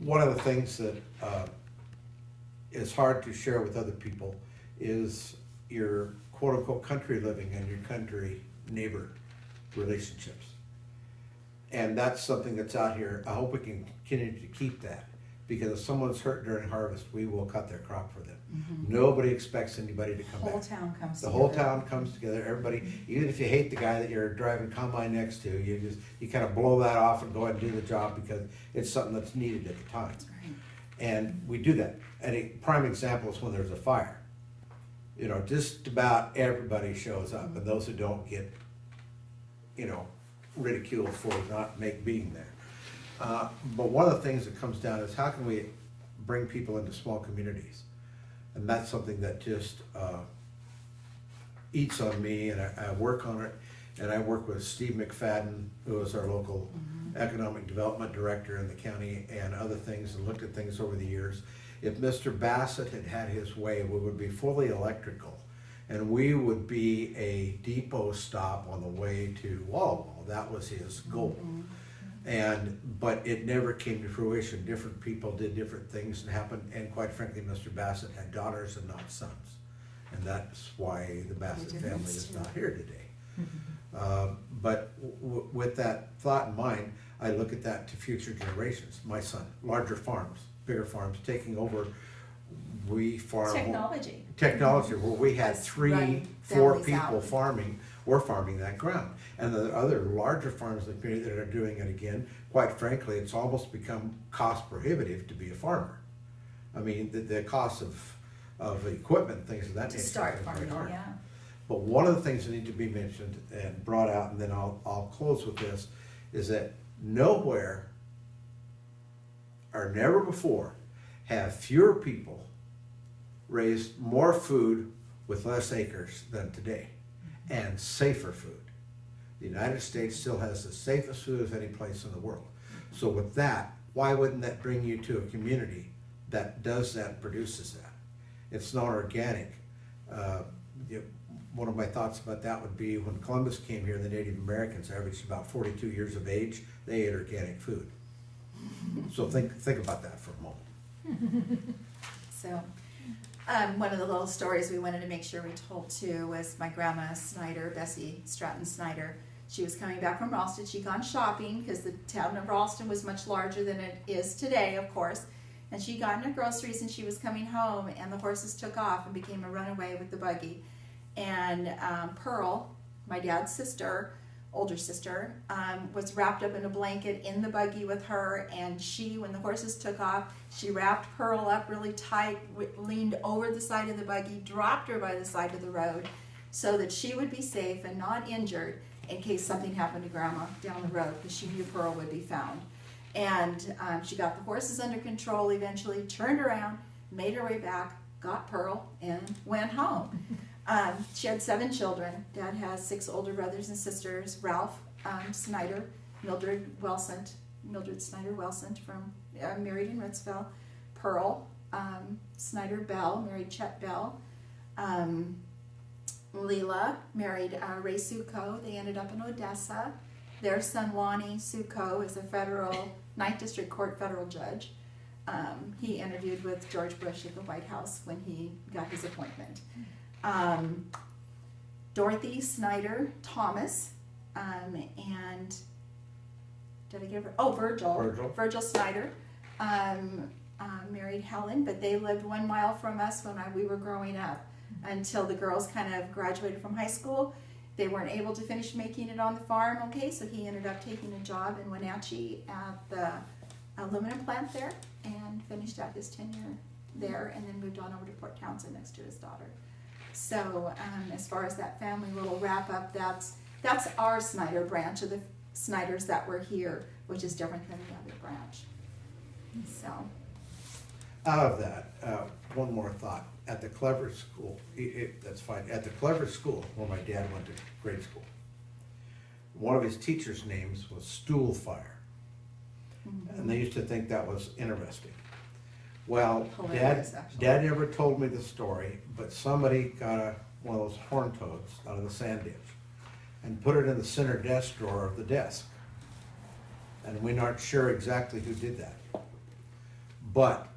one of the things that is hard to share with other people is your quote-unquote country living and your country neighbor relationships. And that's something that's out here. I hope we can continue to keep that, because if someone's hurt during harvest, we will cut their crop for them. Nobody expects anybody to come back. The whole town comes The together. whole town comes together, everybody, even if you hate the guy that you're driving combine next to, you kind of blow that off and go ahead and do the job because it's something that's needed at the time. That's right. And we do that. And a prime example is when there's a fire. You know, just about everybody shows up, and those who don't get, you know, ridiculed for not being there. But one of the things that comes down is how can we bring people into small communities? And that's something that just eats on me, and I work on it. And I work with Steve McFadden, who is our local economic development director in the county, and other things, and looked at things over the years. If Mr. Bassett had had his way, we would be fully electrical, and we would be a depot stop on the way to Walla Walla. That was his goal. But it never came to fruition. Different people did different things and happened, and quite frankly, Mr. Bassett had daughters and not sons. And that's why the Bassett family is not here today. But with that thought in mind, I look at that to future generations. My son, larger farms, bigger farms, taking over. We farm technology where we had 3, 4 people farming. We're farming that ground, and the other larger farms in the community that are doing it again. Quite frankly, it's almost become cost prohibitive to be a farmer. I mean, the cost of equipment, things of that nature. To start farming, yeah. But one of the things that need to be mentioned and brought out, and then I'll close with this, is that nowhere or never before have fewer people raised more food with less acres than today, and safer food. The United States still has the safest food of any place in the world. So with that, why wouldn't that bring you to a community that does that and produces that? It's not organic. One of my thoughts about that would be when Columbus came here, the Native Americans averaged about 42 years of age. They ate organic food. So think about that for a moment. So, one of the little stories we wanted to make sure we told too was my grandma Snyder, Bessie Stratton Snyder. She was coming back from Ralston. She'd gone shopping because the town of Ralston was much larger than it is today, of course. And she'd gotten her groceries and she was coming home, and the horses took off and became a runaway with the buggy. And Pearl, my dad's sister, older sister, was wrapped up in a blanket in the buggy with her, and she, when the horses took off, she wrapped Pearl up really tight, leaned over the side of the buggy, dropped her by the side of the road so that she would be safe and not injured in case something happened to Grandma down the road, because she knew Pearl would be found. And she got the horses under control eventually, turned around, made her way back, got Pearl, and went home. She had 7 children. Dad has 6 older brothers and sisters. Ralph Snyder, Mildred Snyder Welsant, from married in Ritzville. Pearl Snyder Bell, married Chet Bell. Leela married Ray Succo. They ended up in Odessa. Their son Lonnie Succo is a federal 9th District Court federal judge. He interviewed with George Bush at the White House when he got his appointment. Dorothy Snyder Thomas, and did I give her? Oh, Virgil Snyder, married Helen, but they lived 1 mile from us when we were growing up until the girls kind of graduated from high school. They weren't able to finish making it on the farm, okay, so he ended up taking a job in Wenatchee at the aluminum plant there and finished out his tenure there, and then moved on over to Port Townsend next to his daughter. So as far as that family little wrap up, that's our Snyder branch of the Snyders that were here, which is different than the other branch. So out of that, one more thought. At the Clever School, that's fine. At the Clever School, where my dad went to grade school, one of his teachers' names was Stoolfire. And they used to think that was interesting. Well, Dad never told me the story, but somebody got one of those horn toads out of the sand ditch and put it in the center desk drawer of the desk. And we're not sure exactly who did that. But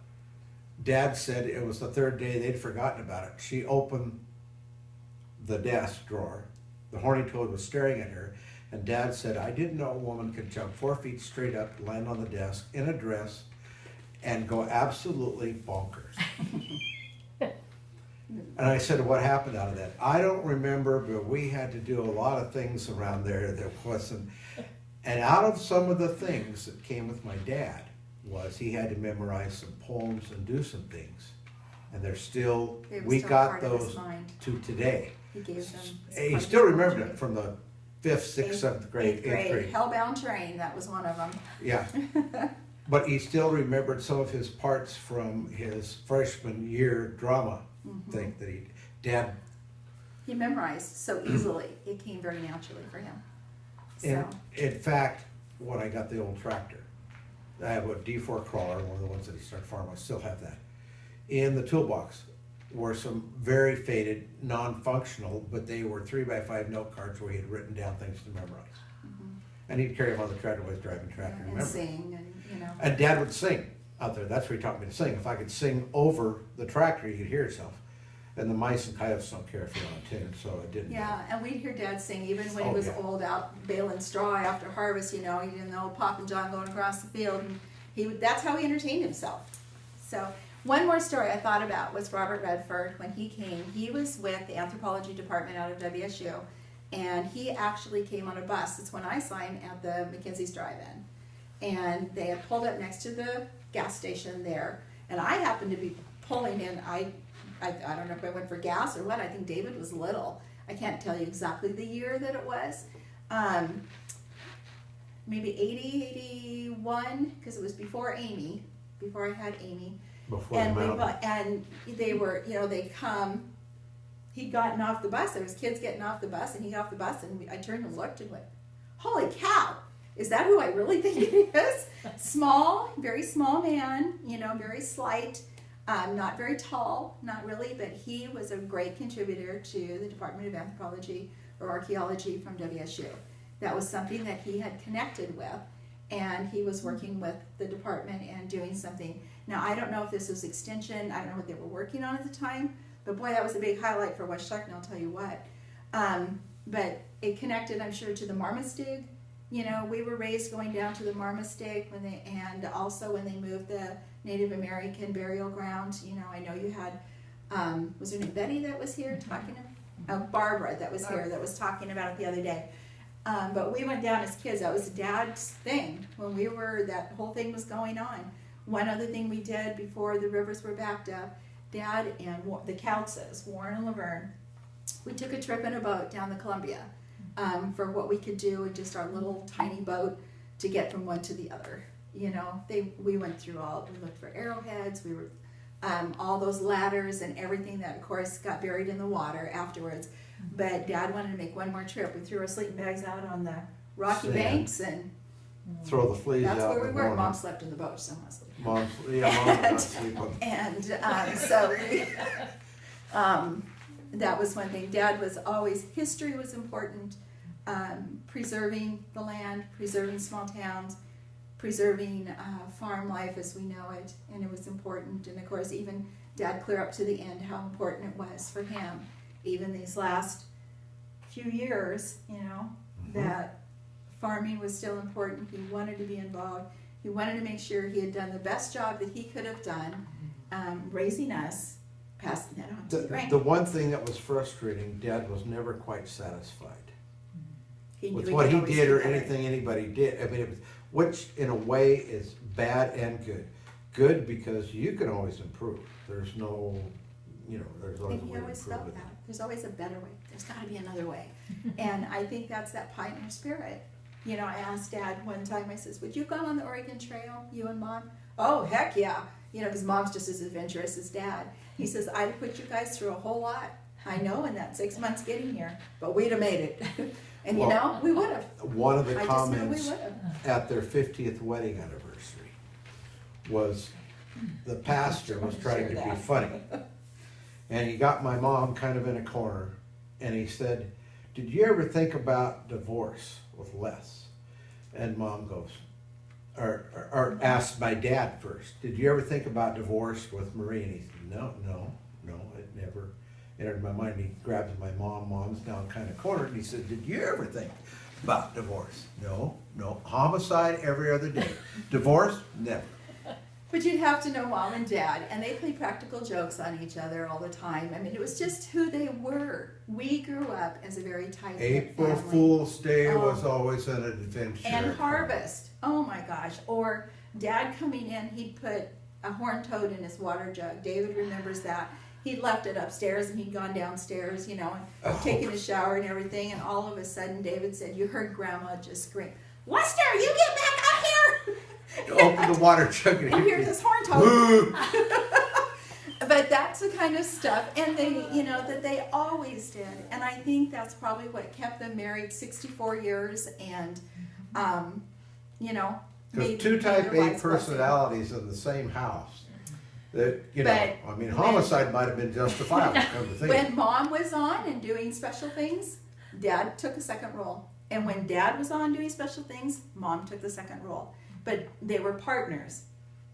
Dad said it was the third day they'd forgotten about it. She opened the desk drawer. The horny toad was staring at her, and Dad said, I didn't know a woman could jump 4 feet straight up, land on the desk in a dress, and go absolutely bonkers. And I said, what happened out of that? I don't remember, but we had to do a lot of things around there that wasn't. And out of some of the things that came with my dad was he had to memorize some poems and do some things. And they're still, They were we still got part of his those mind. to today. He gave them. He still remembered it from the 5th, 6th, 7th grade, 8th grade. Hellbound Train, that was one of them. Yeah. But he still remembered some of his parts from his freshman year drama thing that Dad. He memorized so easily. It came very naturally for him. So, In fact, when I got the old tractor, I have a D4 crawler, one of the ones that he started farming. I still have that. In the toolbox were some very faded, non-functional, but they were 3x5 note cards where he had written down things to memorize. And he'd carry them on the tractor while he was driving the tractor. and sing, and you know. And Dad would sing out there. That's where he taught me to sing. If I could sing over the tractor, you could hear yourself. And the mice and coyotes don't care if you're on tune, so it didn't. Yeah, and we'd hear Dad sing even when he Oh, was yeah. old out baling straw after harvest. You know, he didn't know Pop and John going across the field, and that's how he entertained himself. So one more story I thought about was Robert Redford. When he came, he was with the anthropology department out of WSU, and he actually came on a bus. It's when I saw him at the McKenzie's Drive-In, and they had pulled up next to the gas station there, and I happened to be pulling in. I don't know if I went for gas or what. I think David was little. I can't tell you exactly the year that it was. Maybe 80, 81, because it was before Amy, before I had Amy. Before And the we, mountain. and they were, you know, they come. He'd gotten off the bus. There was kids getting off the bus, and he got off the bus, and I turned and looked and went, "Holy cow! Is that who I really think it is?" Small, very small man, you know, very slight. Not very tall, not really, but he was a great contributor to the Department of Anthropology or Archaeology from WSU. That was something that he had connected with, and he was working with the department and doing something. Now, I don't know if this was extension, I don't know what they were working on at the time, but boy, that was a big highlight for Washtucna, I'll tell you what. But it connected, I'm sure, to the Marmastig. You know, we were raised going down to the Marmastig and also when they moved the Native American burial ground. You know, I know you had, was there a Betty that was here talking Barbara that was here that was talking about it the other day. But we went down as kids. That was Dad's thing when we were, that whole thing was going on. One other thing we did before the rivers were backed up, Dad and the Countses, Warren and Laverne, we took a trip in a boat down the Columbia for what we could do in just our little tiny boat to get from one to the other. You know, we went through we looked for arrowheads, we were, all those ladders and everything that, of course, got buried in the water afterwards. But Dad wanted to make one more trip. We threw our sleeping bags out on the rocky banks, and Throw the fleas out. that's where we in the were. morning. Mom slept in the boat, so I slept. Mom was not sleeping. And that was one thing. Dad was always, history was important, preserving the land, preserving small towns, preserving farm life as we know it, and it was important. And of course, even Dad clear up to the end how important it was for him, even these last few years, you know, that farming was still important. He wanted to be involved. He wanted to make sure he had done the best job that he could have done, raising us, passing that on to the The one thing that was frustrating, Dad was never quite satisfied with what he did or anything anybody did. I mean, it was, which in a way is bad and good. Good because you can always improve. There's no, you know, there's always a And way he to always improve felt it. that. There's always a better way. There's got to be another way. And I think that's that pioneer spirit. You know, I asked Dad one time, I says, would you go on the Oregon Trail, you and Mom? Oh, heck yeah. You know, because Mom's just as adventurous as Dad. He says, I'd put you guys through a whole lot. I know in that 6 months getting here, but we'd have made it. And you know, we would have. One of the I just know we comments would have. at their 50th wedding anniversary was the pastor was trying to be funny. And he got my mom kind of in a corner and he said, did you ever think about divorce with Les? And Mom goes, or asked my dad first, did you ever think about divorce with Marie? And he said, no, it never entered my mind. He grabs my mom, mom's down kind of cornered, and he said, did you ever think about divorce? No. Homicide every other day. Divorce? Never. But you'd have to know mom and dad, and they played practical jokes on each other all the time. I mean, it was just who they were. We grew up as a very tight April family. Fool's Day was always an adventure. And harvest. Oh my gosh. Or dad coming in, he'd put a horned toad in his water jug. David remembers that. He'd left it upstairs and he'd gone downstairs, and taken a shower and everything. And all of a sudden, David said, you heard Grandma just scream, Wester, you get back up here! Open the water jug and here's this horned toad. But that's the kind of stuff, and they, that they always did. And I think that's probably what kept them married 64 years, and, Because two type A personalities in the same house. That, homicide might have been justifiable. Come to think. When mom was on and doing special things, dad took a second role. And when dad was on doing special things, mom took the second role. But they were partners.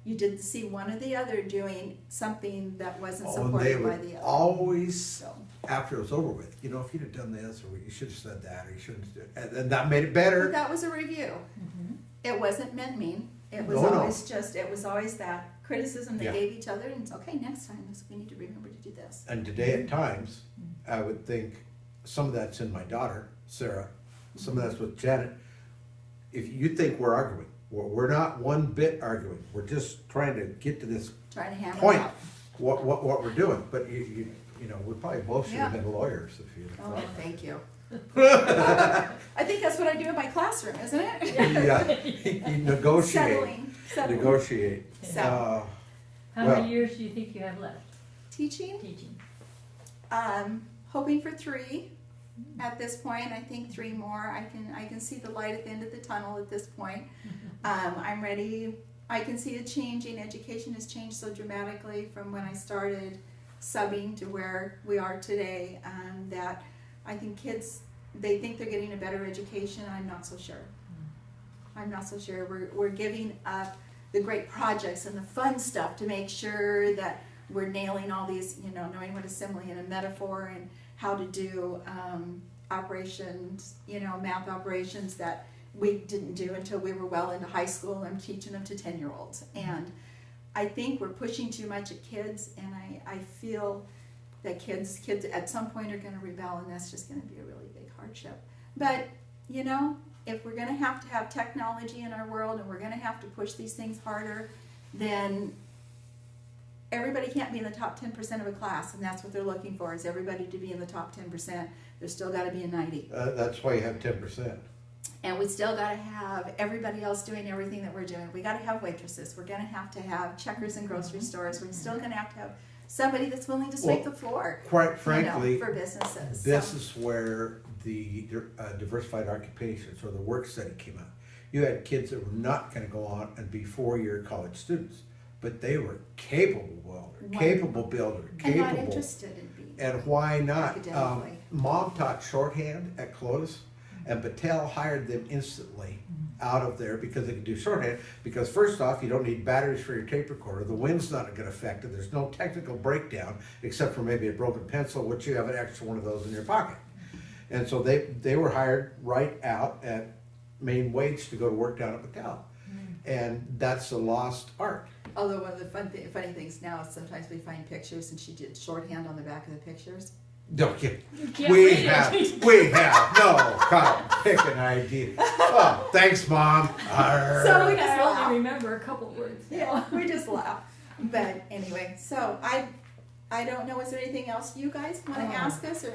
You didn't see one or the other doing something that wasn't supported by the other. Always, after it was over with, if you'd have done this, or you should have said that, or you shouldn't have, and that made it better. But that was a review. Mm-hmm. It wasn't mean. It was it was always that criticism they gave each other, and it's okay, next time we need to remember to do this. And today at times, I would think some of that's in my daughter, Sarah, some of that's with Janet. If you think we're arguing, we're not one bit arguing. We're just trying to get to this point, what we're doing. But we probably both should have been lawyers if you. Oh, thank you. I think that's what I do in my classroom, isn't it? Yeah, you negotiate. Settling. Negotiate. How many years do you think you have left? Teaching. Hoping for 3. At this point, I think 3 more. I can see the light at the end of the tunnel at this point. I'm ready. I can see it changing. Education has changed so dramatically from when I started subbing to where we are today, that I think kids, they think they're getting a better education. I'm not so sure. We're giving up the great projects and the fun stuff to make sure that we're nailing all these, knowing what a simile and a metaphor and how to do operations, math operations that we didn't do until we were well into high school. I'm teaching them to 10-year-olds. And I think we're pushing too much at kids, and I feel that kids at some point are going to rebel, and that's just going to be a really big hardship. But, if we're going to have technology in our world and we're going to have to push these things harder, then everybody can't be in the top 10% of a class, and that's what they're looking for, is everybody to be in the top 10%. There's still got to be a 90. That's why you have 10%. And we still got to have everybody else doing everything that we're doing. We got to have waitresses. We're going to have checkers in grocery stores. We're still going to have somebody that's willing to sweep the floor. Quite frankly, for businesses. This is where the diversified occupations or the work study came out. You had kids that were not going to go on and be 4-year college students, but they were capable welder, capable builder, and not interested in being. And why not? Academically. Mom taught shorthand at Clovis, and Battelle hired them instantly out of there because they could do shorthand. Because first off, you don't need batteries for your tape recorder. The wind's not going to affect it. There's no technical breakdown except for maybe a broken pencil, which you have an extra one of those in your pocket. And so they were hired right out at main wage to go to work down at Battelle. And that's a lost art. Although one of the funny things now is sometimes we find pictures and she did shorthand on the back of the pictures. Don't get. We have. No, Kyle, pick an idea. Oh, thanks, Mom. So we just I laugh. only remember a couple words. Yeah, we just laugh. But anyway, so I don't know. Is there anything else you guys want to ask us? Or